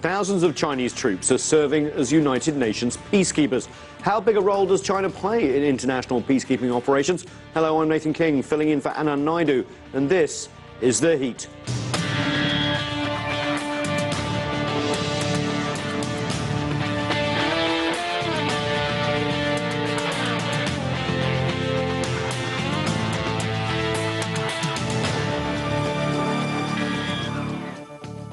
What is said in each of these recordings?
Thousands of Chinese troops are serving as United Nations peacekeepers. How big a role does China play in international peacekeeping operations? Hello, I'm Nathan King, filling in for Anand Naidu, and this is The Heat.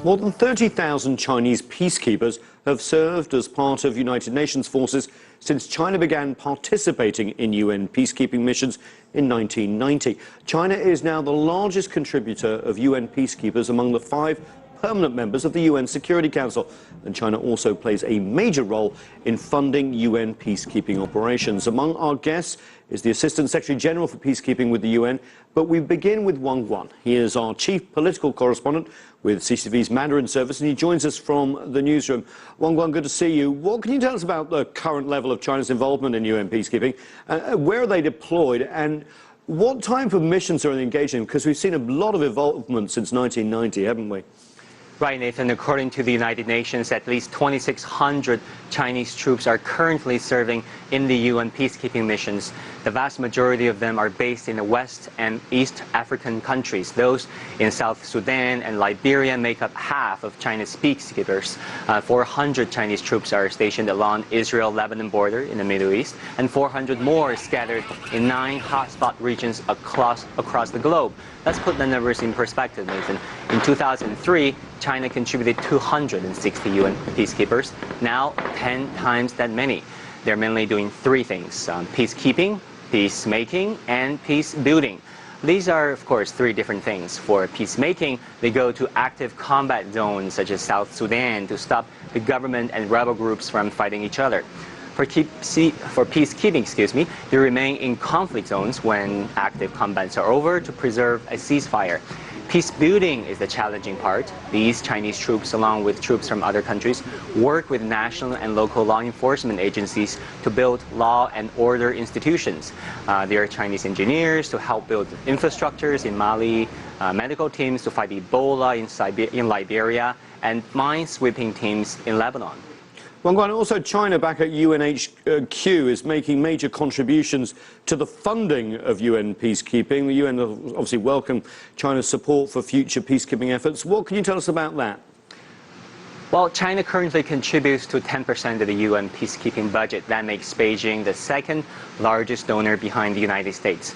More than 30,000 Chinese peacekeepers have served as part of United Nations forces since China began participating in UN peacekeeping missions in 1990. China is now the largest contributor of UN peacekeepers among the 5 permanent members of the UN Security Council, and China also plays a major role in funding UN peacekeeping operations. Among our guests is the Assistant Secretary General for Peacekeeping with the UN, but we begin with Wang Guan. He is our Chief Political Correspondent with CCTV's Mandarin service, and he joins us from the newsroom. Wang Guan, good to see you. What can you tell us about the current level of China's involvement in UN peacekeeping? Where are they deployed, and what type of missions are they engaged in? Because we've seen a lot of involvement since 1990, haven't we? Right, Nathan. According to the United Nations, at least 2,600 Chinese troops are currently serving in the UN peacekeeping missions. The vast majority of them are based in the West and East African countries. Those in South Sudan and Liberia make up half of China's peacekeepers. 400 Chinese troops are stationed along Israel-Lebanon border in the Middle East, and 400 more scattered in 9 hotspot regions across the globe. Let's put the numbers in perspective, Nathan. In 2003, China contributed 260 UN peacekeepers, now 10 times that many. They're mainly doing 3 things: peacekeeping, peacemaking, and peace building. These are, of course, 3 different things. For peacemaking, they go to active combat zones such as South Sudan to stop the government and rebel groups from fighting each other. For peacekeeping, they remain in conflict zones when active combats are over to preserve a ceasefire. Peace building is the challenging part. These Chinese troops, along with troops from other countries, work with national and local law enforcement agencies to build law and order institutions. There are Chinese engineers to help build infrastructures in Mali, medical teams to fight Ebola in Liberia, and mine-sweeping teams in Lebanon. Wang Guan, also China back at UNHQ is making major contributions to the funding of UN peacekeeping. The UN obviously welcomed China's support for future peacekeeping efforts. What can you tell us about that? Well, China currently contributes to 10% of the UN peacekeeping budget. That makes Beijing the 2nd largest donor behind the United States.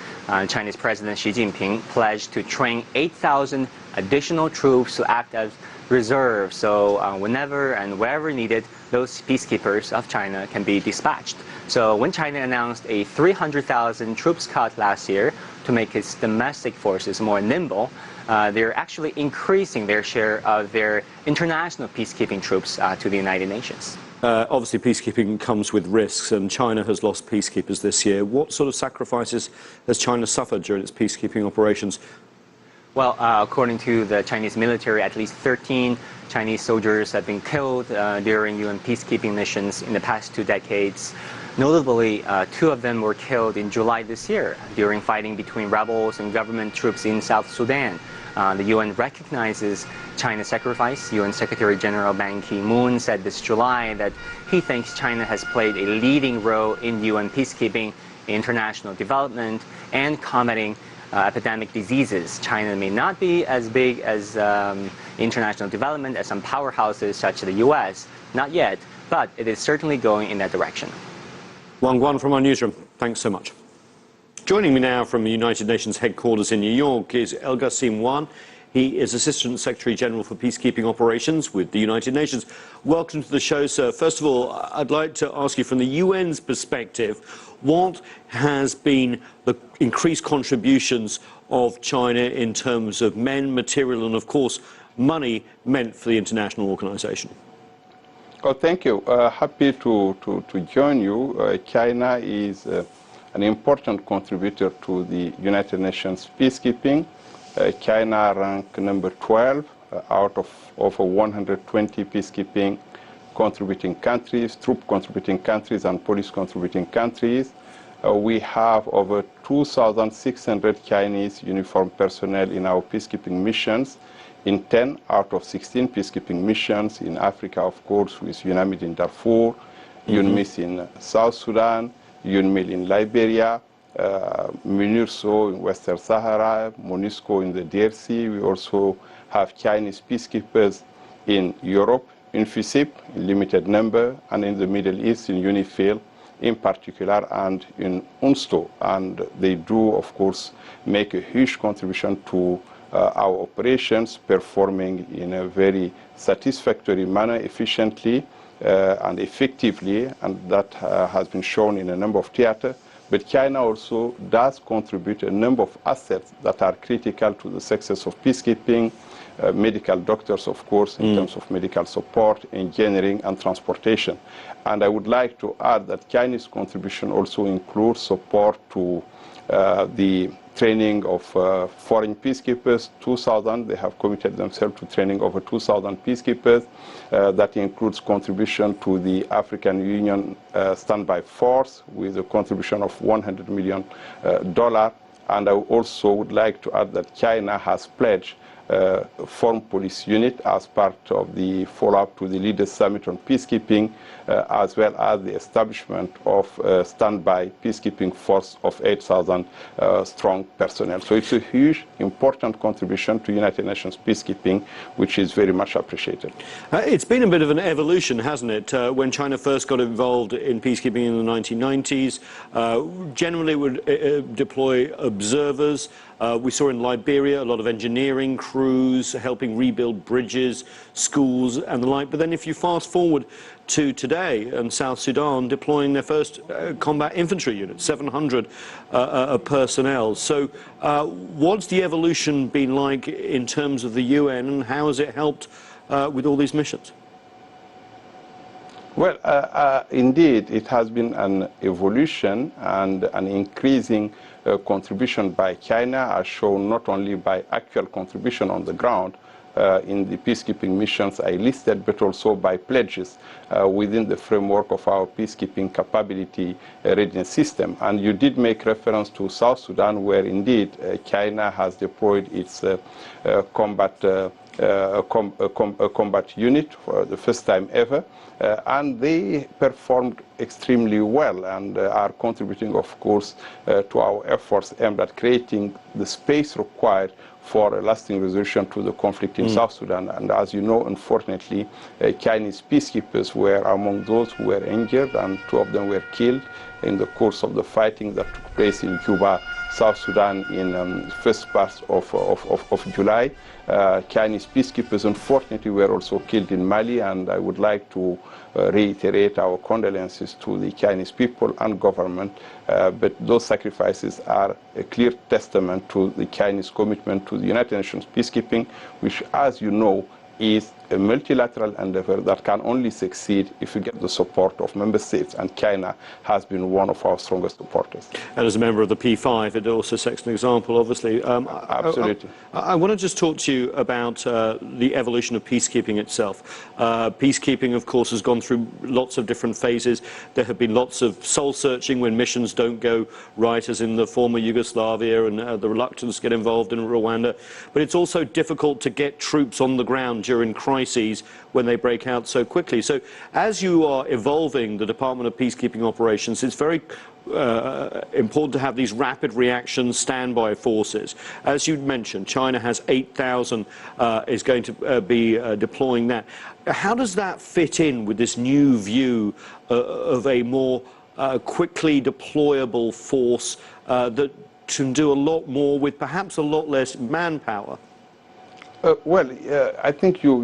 Chinese President Xi Jinping pledged to train 8,000 additional troops to act as reserve, so whenever and wherever needed, those peacekeepers of China can be dispatched. So when China announced a 300,000 troops cut last year to make its domestic forces more nimble, they're actually increasing their share of their international peacekeeping troops to the United Nations. Obviously, peacekeeping comes with risks, and China has lost peacekeepers this year. What sort of sacrifices has China suffered during its peacekeeping operations? Well, according to the Chinese military, at least 13 Chinese soldiers have been killed during UN peacekeeping missions in the past 2 decades. Notably, 2 of them were killed in July this year during fighting between rebels and government troops in South Sudan. The UN recognizes China's sacrifice. UN Secretary General Ban Ki-moon said this July that he thinks China has played a leading role in UN peacekeeping, international development, and combating epidemic diseases. China may not be as big as international development as some powerhouses such as the US, not yet, but it is certainly going in that direction. Wang Guan from our newsroom, thanks so much. Joining me now from the United Nations headquarters in New York is El-Ghassim Wan. He is Assistant Secretary General for Peacekeeping Operations with the United Nations. Welcome to the show, sir. First of all, I'd like to ask you from the UN's perspective, what has been the increased contributions of China in terms of men, material, and, of course, money meant for the international organization? Well, thank you. Happy to join you. China is an important contributor to the United Nations peacekeeping. China ranked number 12 out of over 120 peacekeeping contributing countries, troop contributing countries, and police contributing countries. We have over 2,600 Chinese uniformed personnel in our peacekeeping missions, in 10 out of 16 peacekeeping missions in Africa, of course, with UNAMID in Darfur, UNMISS in South Sudan, UNMIL in Liberia, MINURSO in Western Sahara, MONUSCO in the DRC. We also have Chinese peacekeepers in Europe, in FICIP, in limited number, and in the Middle East, in UNIFIL in particular, and in UNSTO. And they do, of course, make a huge contribution to our operations, performing in a very satisfactory manner, efficiently and effectively, and that has been shown in a number of theaters. But China also does contribute a number of assets that are critical to the success of peacekeeping, medical doctors, of course, in terms of medical support, engineering, and transportation. And I would like to add that Chinese contribution also includes support to the training of foreign peacekeepers, 2,000. They have committed themselves to training over 2,000 peacekeepers. That includes contribution to the African Union standby force with a contribution of $100 million. And I also would like to add that China has pledged Foreign Police Unit as part of the follow-up to the Leaders Summit on Peacekeeping, as well as the establishment of a standby peacekeeping force of 8,000 strong personnel. So it's a huge, important contribution to United Nations peacekeeping, which is very much appreciated. It's been a bit of an evolution, hasn't it? When China first got involved in peacekeeping in the 1990s, generally would deploy observers. We saw in Liberia a lot of engineering crews helping rebuild bridges, schools and the like. But then if you fast forward to today and South Sudan deploying their first combat infantry unit, 700 personnel. So what's the evolution been like in terms of the UN, and how has it helped with all these missions? Well, indeed, it has been an evolution and an increasing contribution by China, as shown not only by actual contribution on the ground in the peacekeeping missions I listed, but also by pledges within the framework of our peacekeeping capability readiness system. And you did make reference to South Sudan, where indeed China has deployed its combat unit for the first time ever. And they performed extremely well and are contributing, of course, to our efforts aimed at creating the space required for a lasting resolution to the conflict in South Sudan. And as you know, unfortunately, Chinese peacekeepers were among those who were injured, and 2 of them were killed in the course of the fighting that took place in Juba, South Sudan in first part of July. Chinese peacekeepers, unfortunately, were also killed in Mali, and I would like to reiterate our condolences to the Chinese people and government. But those sacrifices are a clear testament to the Chinese commitment to the United Nations peacekeeping, which, as you know, is a multilateral endeavor that can only succeed if we get the support of member states, and China has been one of our strongest supporters. And as a member of the P5, it also sets an example, obviously. Absolutely. I want to just talk to you about the evolution of peacekeeping itself. Peacekeeping, of course, has gone through lots of different phases. There have been lots of soul-searching when missions don't go right, as in the former Yugoslavia, and the reluctance to get involved in Rwanda. But it's also difficult to get troops on the ground during crises when they break out so quickly. So as you are evolving the Department of Peacekeeping Operations, it's very important to have these rapid reaction standby forces. As you mentioned, China has 8,000, is going to be deploying that. How does that fit in with this new view of a more quickly deployable force that can do a lot more with perhaps a lot less manpower? Well, I think you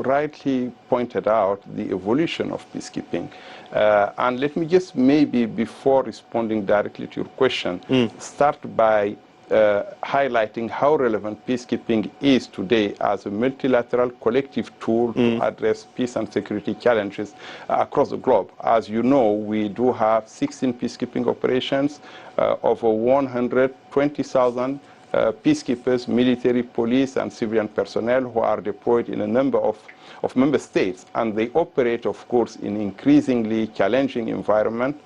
rightly pointed out the evolution of peacekeeping. And let me just maybe, before responding directly to your question, start by highlighting how relevant peacekeeping is today as a multilateral collective tool to address peace and security challenges across the globe. As you know, we do have 16 peacekeeping operations, over 120,000 peacekeepers, military, police, and civilian personnel who are deployed in a number of member states, and they operate, of course, in increasingly challenging environment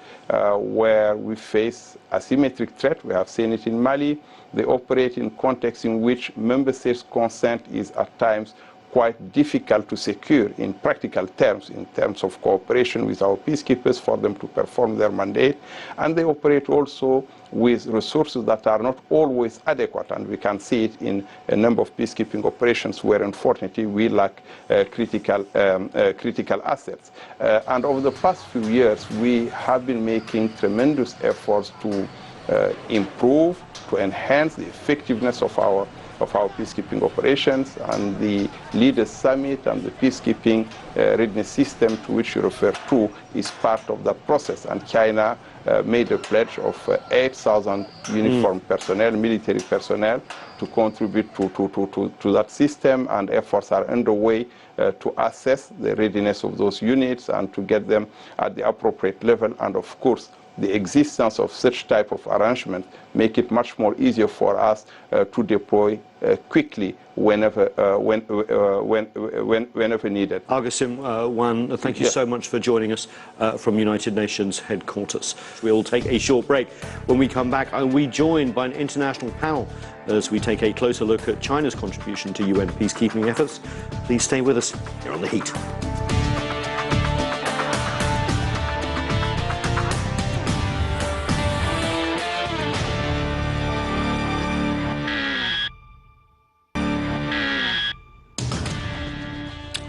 where we face asymmetric threat. We have seen it in Mali. They operate in contexts in which member states' consent is at times quite difficult to secure in practical terms, in terms of cooperation with our peacekeepers for them to perform their mandate. And they operate also with resources that are not always adequate, and we can see it in a number of peacekeeping operations where, unfortunately, we lack critical assets. And over the past few years, we have been making tremendous efforts to improve, to enhance the effectiveness of our peacekeeping operations, and the Leaders Summit and the peacekeeping readiness system to which you refer to is part of that process. And China made a pledge of 8,000 uniformed personnel, military personnel, to contribute to that system, and efforts are underway to assess the readiness of those units and to get them at the appropriate level. And of course, the existence of such type of arrangement make it much more easier for us to deploy quickly whenever needed. Augustin Wan, thank you so much for joining us from United Nations headquarters. We'll take a short break. When we come back, I'll be joined by an international panel as we take a closer look at China's contribution to UN peacekeeping efforts. Please stay with us here on The Heat.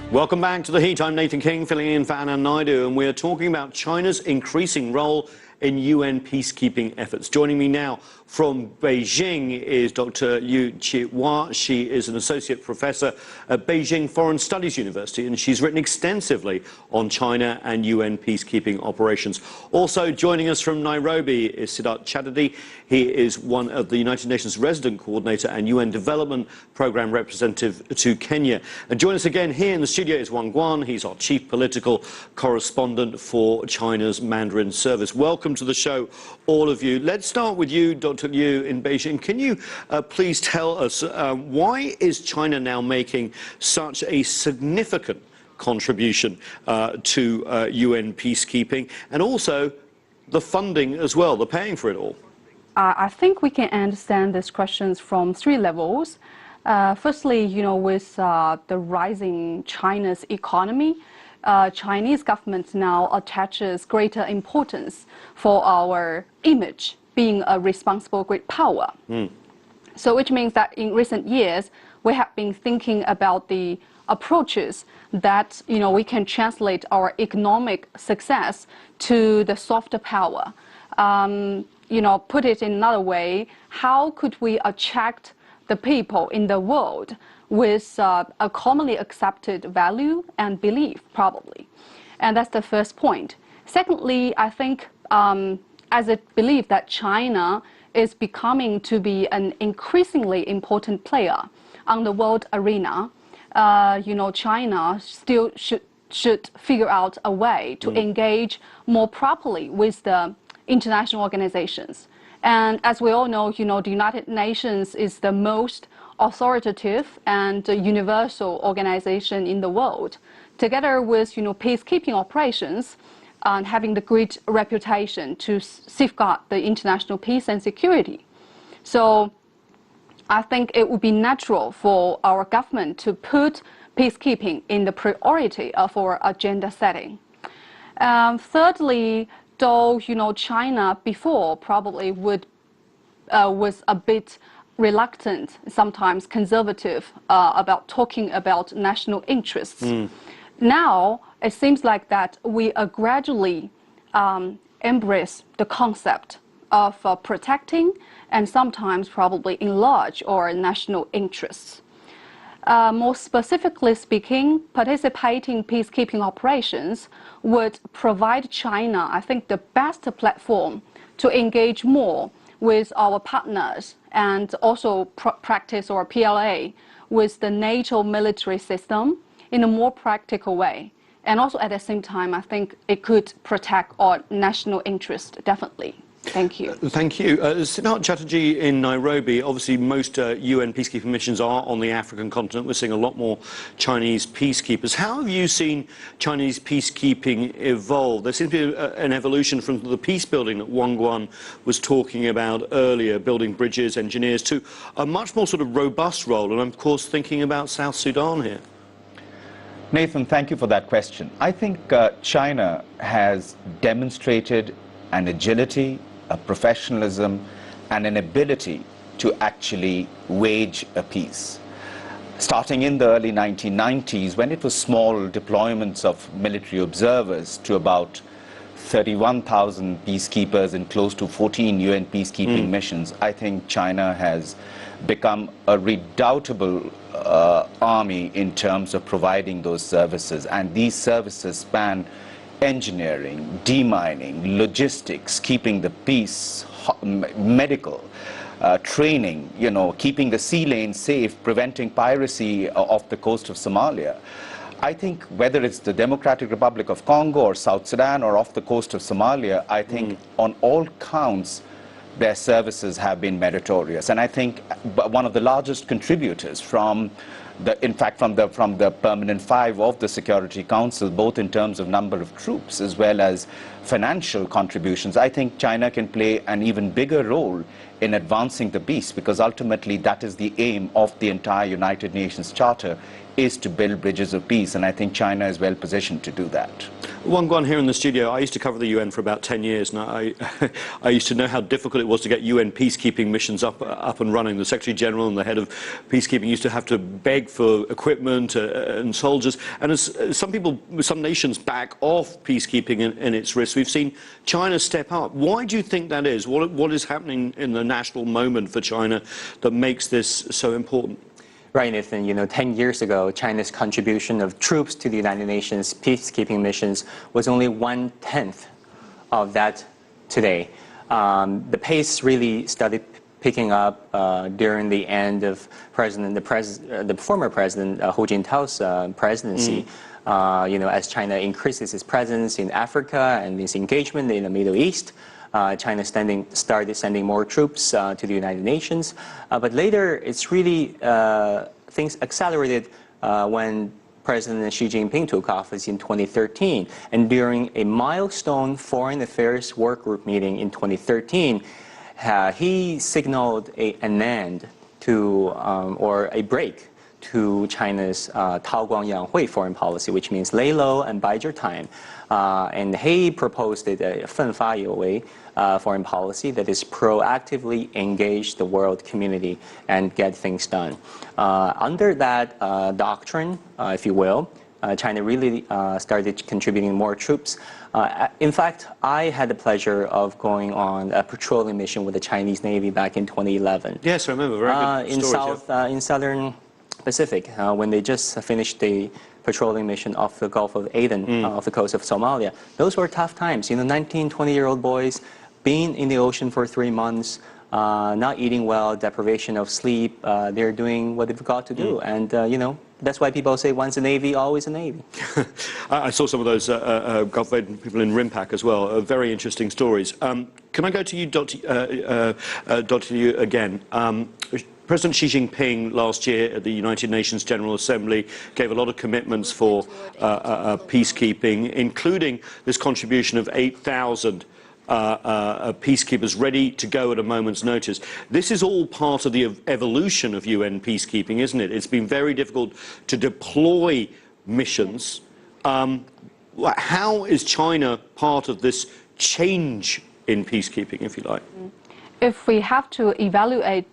Welcome back to The Heat. I'm Nathan King, filling in for Anna Naidu, and we're talking about China's increasing role in UN peacekeeping efforts. Joining me now from Beijing is Dr. Liu Qihua. She is an associate professor at Beijing Foreign Studies University, and she's written extensively on China and UN peacekeeping operations. Also joining us from Nairobi is Siddharth Chatterjee. He is one of the United Nations resident coordinator and UN Development Programme representative to Kenya. And join us again here in the studio is Wang Guan. He's our chief political correspondent for China's Mandarin service. Welcome to the show, all of you. Let's start with you, Dr. Liu, in Beijing. Can you please tell us why is China now making such a significant contribution to UN peacekeeping, and also the funding as well, the paying for it all? I think we can understand these questions from three levels. Firstly, with the rising China's economy, Chinese government now attaches greater importance for our image being a responsible great power. So which means that in recent years, we have been thinking about the approaches that we can translate our economic success to the softer power. Put it in another way, how could we attract the people in the world with a commonly accepted value and belief, probably. And that's the first point. Secondly, I think as a belief that China is becoming to be an increasingly important player on the world arena, China still should figure out a way to engage more properly with the international organizations. And as we all know, the United Nations is the most authoritative and universal organization in the world, together with peacekeeping operations and having the great reputation to safeguard the international peace and security. So I think it would be natural for our government to put peacekeeping in the priority of our agenda setting. Thirdly, though China before probably was a bit reluctant, sometimes conservative, about talking about national interests. Now it seems like that we are gradually embrace the concept of protecting and sometimes probably enlarge our national interests. More specifically speaking, participating peacekeeping operations would provide China, I think, the best platform to engage more with our partners and also practice our PLA with the NATO military system in a more practical way. And also at the same time, I think it could protect our national interest, definitely. Thank you. Thank you. Siddharth Chatterjee in Nairobi, obviously most UN peacekeeping missions are on the African continent. We're seeing a lot more Chinese peacekeepers. How have you seen Chinese peacekeeping evolve? There seems to be an evolution from the peace building that Wang Guan was talking about earlier, building bridges, engineers, to a much more sort of robust role. And I'm, of course, thinking about South Sudan here. Nathan, thank you for that question. I think China has demonstrated an agility, a professionalism, and an ability to actually wage a peace. Starting in the early 1990s, when it was small deployments of military observers to about 31,000 peacekeepers and close to 14 UN peacekeeping missions, I think China has become a redoubtable army in terms of providing those services. And these services span engineering, demining, logistics, keeping the peace, medical, training, keeping the sea lane safe, preventing piracy off the coast of Somalia. I think whether it's the Democratic Republic of Congo or South Sudan or off the coast of Somalia, I think on all counts, their services have been meritorious. And I think one of the largest contributors from the permanent five of the Security Council, both in terms of number of troops as well as financial contributions, I think China can play an even bigger role in advancing the peace, because ultimately that is the aim of the entire United Nations Charter, is to build bridges of peace, and I think China is well positioned to do that. Wang Guan here in the studio. I used to cover the UN for about 10 years, and I used to know how difficult it was to get UN peacekeeping missions up and running. The Secretary General and the head of peacekeeping used to have to beg for equipment and soldiers. And as some nations back off peacekeeping and its risks, we've seen China step up. Why do you think that is? What is happening in the national moment for China that makes this so important? Right, Nathan. 10 years ago, China's contribution of troops to the United Nations peacekeeping missions was only 1/10 of that today. The pace really started picking up during the end of the former President Hu Jintao's presidency. As China increases its presence in Africa and its engagement in the Middle East, China started sending more troops to the United Nations. But later, it's really things accelerated when President Xi Jinping took office in 2013. And during a milestone foreign affairs work group meeting in 2013, he signaled an end to, or a break to China's Tao Guang Yang Hui foreign policy, which means lay low and bide your time. And he proposed a 奋发有为 foreign policy that is proactively engage the world community and get things done. Under that doctrine, if you will, China really started contributing more troops. In fact, I had the pleasure of going on a patrolling mission with the Chinese Navy back in 2011. Yes, I remember. Very good stories, in southern Pacific, when they just finished the patrolling mission off the Gulf of Aden, off the coast of Somalia. Those were tough times. 19, 20-year-old boys being in the ocean for 3 months, not eating well, deprivation of sleep. They're doing what they've got to do. And, that's why people say once a Navy, always a Navy. I saw some of those Gulf of Aden people in Rimpak as well. Very interesting stories. Can I go to you, Dr. Liu, again? President Xi Jinping last year at the United Nations General Assembly gave a lot of commitments for peacekeeping, including this contribution of 8,000 peacekeepers ready to go at a moment's notice. This is all part of the evolution of UN peacekeeping, isn't it? It's been very difficult to deploy missions. How is China part of this change in peacekeeping, if you like? If we have to evaluate,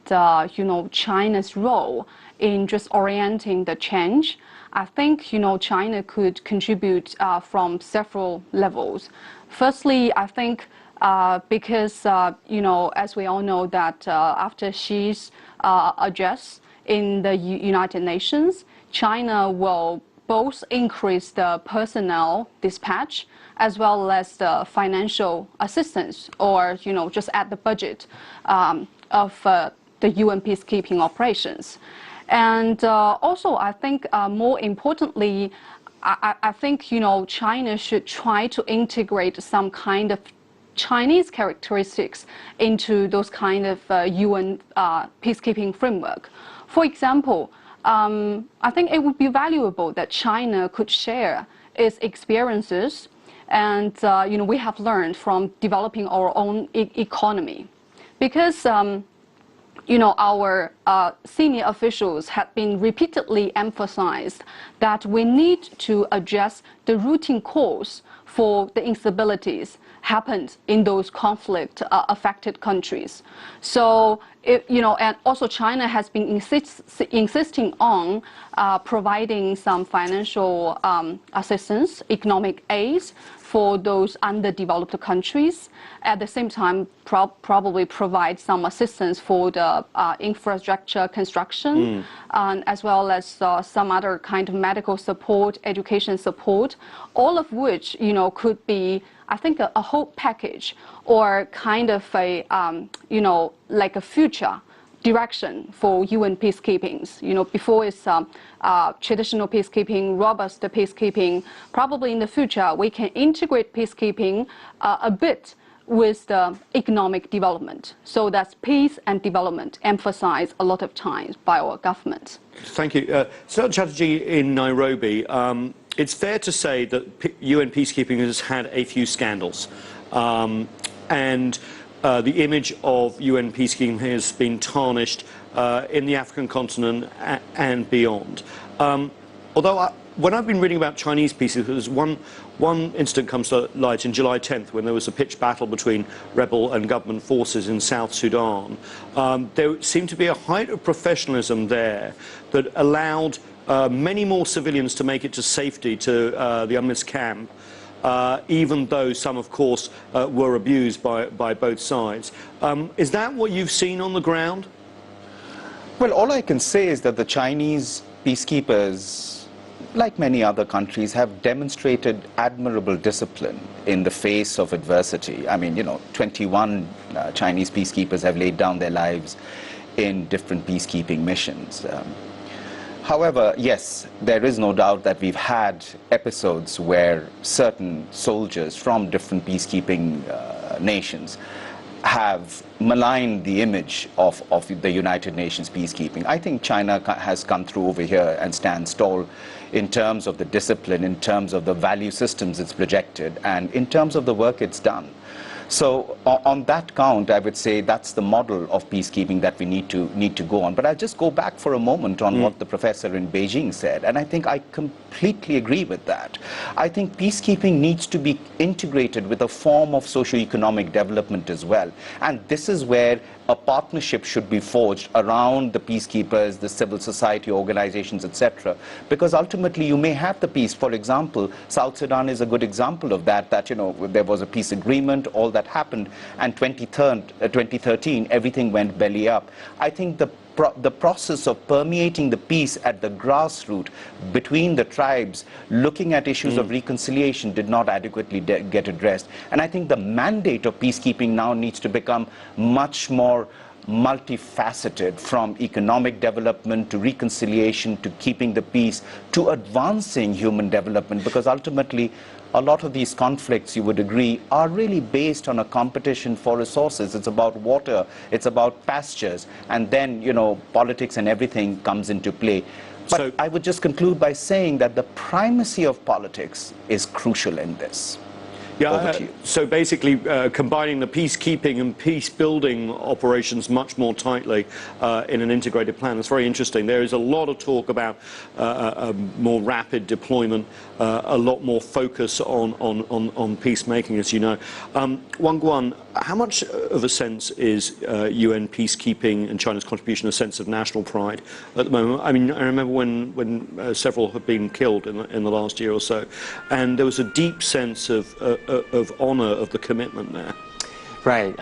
China's role in just orienting the change, I think, China could contribute from several levels. Firstly, I think because, as we all know that after Xi's address in the United Nations, China will both increase the personnel dispatch as well as the financial assistance, or just add the budget of the UN peacekeeping operations. And also, I think more importantly, I think China should try to integrate some kind of Chinese characteristics into those kind of UN peacekeeping framework. For example, I think it would be valuable that China could share its experiences, and we have learned from developing our own economy, because our senior officials have been repeatedly emphasized that we need to address the rooting cause for the instabilities happened in those conflict affected countries. So, and also China has been insisting on providing some financial assistance, economic aid for those underdeveloped countries. At the same time, probably provide some assistance for the infrastructure construction, as well as some other kind of medical support, education support, all of which, could be, I think, a whole package, or kind of a, like a future direction for UN peacekeepings. Before it's traditional peacekeeping, robust peacekeeping. Probably in the future, we can integrate peacekeeping a bit with the economic development. So that's peace and development emphasized a lot of times by our government. Thank you. Sir Chatterjee in Nairobi, it's fair to say that UN peacekeeping has had a few scandals. And the image of UN peacekeeping has been tarnished in the African continent and beyond. Although when I've been reading about Chinese peacekeepers, one incident comes to light in July 10th, when there was a pitched battle between rebel and government forces in South Sudan. There seemed to be a height of professionalism there that allowed many more civilians to make it to safety to the UNMISS camp, even though some, of course, were abused by both sides. Is that what you've seen on the ground? Well, all I can say is that the Chinese peacekeepers, like many other countries, have demonstrated admirable discipline in the face of adversity. I mean, 21 Chinese peacekeepers have laid down their lives in different peacekeeping missions. However, yes, there is no doubt that we've had episodes where certain soldiers from different peacekeeping nations have maligned the image of the United Nations peacekeeping. I think China has come through over here and stands tall in terms of the discipline, in terms of the value systems it's projected, and in terms of the work it's done. So on that count, I would say that's the model of peacekeeping that we need to go on. But I'll just go back for a moment on what the professor in Beijing said, and I think I completely agree with that. I think peacekeeping needs to be integrated with a form of socio-economic development as well. And this is where a partnership should be forged around the peacekeepers, the civil society organizations, etc. Because ultimately you may have the peace. For example, South Sudan is a good example of that, there was a peace agreement, all that happened, and 2013, everything went belly up. I think the process of permeating the peace at the grassroots between the tribes, looking at issues of reconciliation, did not adequately get addressed. And I think the mandate of peacekeeping now needs to become much more multifaceted, from economic development to reconciliation to keeping the peace to advancing human development, because ultimately a lot of these conflicts, you would agree, are really based on a competition for resources. It's about water, it's about pastures, and then, politics and everything comes into play. But so, I would just conclude by saying that the primacy of politics is crucial in this. Yeah, so basically combining the peacekeeping and peace-building operations much more tightly in an integrated plan. It's very interesting. There is a lot of talk about a more rapid deployment, a lot more focus on peacemaking, as you know. Wang Guan, how much of a sense is UN peacekeeping and China's contribution a sense of national pride at the moment? I mean, I remember when several have been killed in the last year or so, and there was a deep sense of honor, of the commitment there. Right.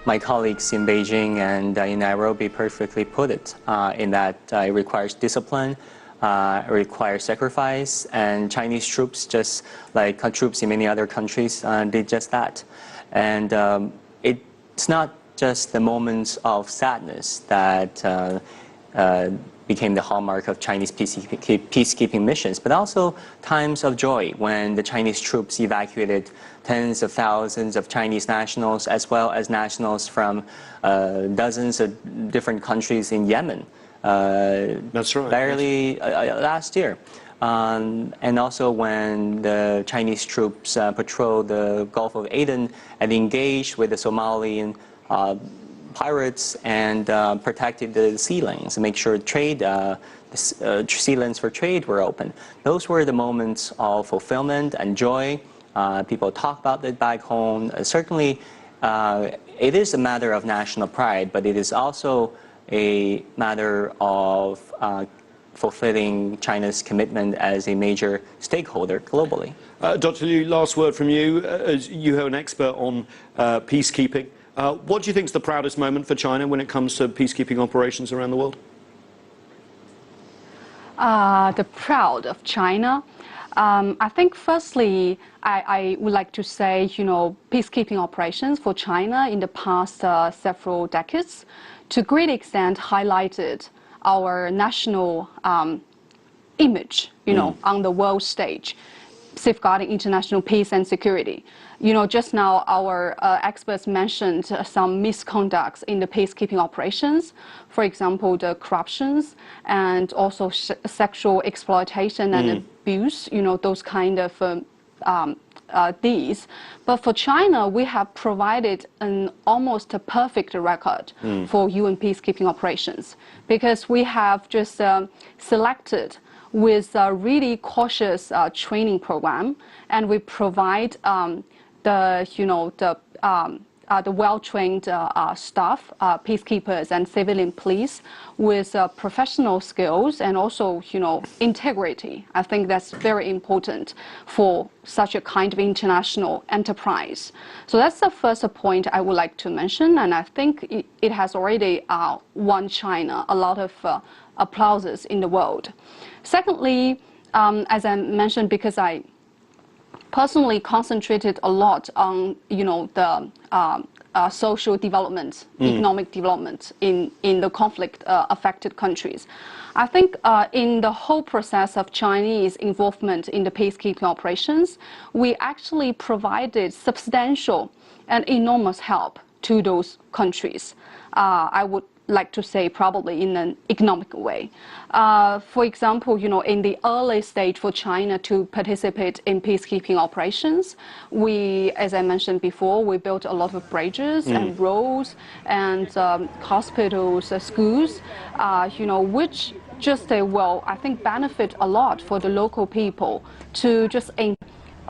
My colleagues in Beijing and in Nairobi perfectly put it, in that it requires discipline, it requires sacrifice, and Chinese troops, just like troops in many other countries, did just that. And it's not just the moments of sadness that became the hallmark of Chinese peacekeeping missions, but also times of joy when the Chinese troops evacuated tens of thousands of Chinese nationals as well as nationals from dozens of different countries in Yemen. That's right. Barely last year. And also when the Chinese troops patrolled the Gulf of Aden and engaged with the Somalian pirates and protected the sea lanes and make sure trade, sea lanes for trade were open. Those were the moments of fulfillment and joy. People talk about it back home. Certainly, it is a matter of national pride, but it is also a matter of fulfilling China's commitment as a major stakeholder globally. Dr. Liu, last word from you. As you are an expert on peacekeeping, what do you think is the proudest moment for China when it comes to peacekeeping operations around the world? The proud of China. I think firstly, I would like to say, peacekeeping operations for China in the past several decades to a great extent highlighted our national image, on the world stage, safeguarding international peace and security. Just now our experts mentioned some misconducts in the peacekeeping operations. For example, the corruptions and also sexual exploitation and abuse, those kind of deeds. But for China, we have provided an almost a perfect record for UN peacekeeping operations, because we have just selected with a really cautious training program, and we provide the well-trained staff, peacekeepers and civilian police with professional skills and also, integrity. I think that's very important for such a kind of international enterprise. So that's the first point I would like to mention, and I think it has already won China a lot of applauses in the world. Secondly, as I mentioned, because I personally concentrated a lot on, the social development, economic development in the conflict affected countries. I think in the whole process of Chinese involvement in the peacekeeping operations, we actually provided substantial and enormous help to those countries. I would like to say probably in an economic way. For example, in the early stage for China to participate in peacekeeping operations, we, as I mentioned before, we built a lot of bridges and roads and hospitals, schools, which just will, I think, benefit a lot for the local people to just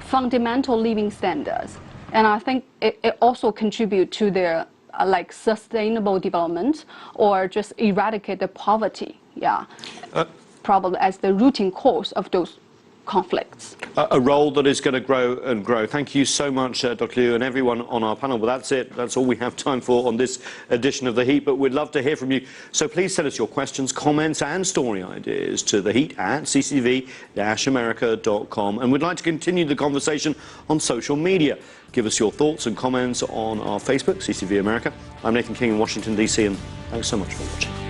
fundamental living standards. And I think it also contribute to their like sustainable development or just eradicate the poverty, probably as the rooting cause of those conflicts. A role that is going to grow and grow. Thank you so much, Dr. Liu, and everyone on our panel. Well, that's it. That's all we have time for on this edition of The Heat, but we'd love to hear from you. So please send us your questions, comments and story ideas to theheat@cctv-america.com. And we'd like to continue the conversation on social media. Give us your thoughts and comments on our Facebook, CCTV America. I'm Nathan King in Washington, D.C., and thanks so much for watching.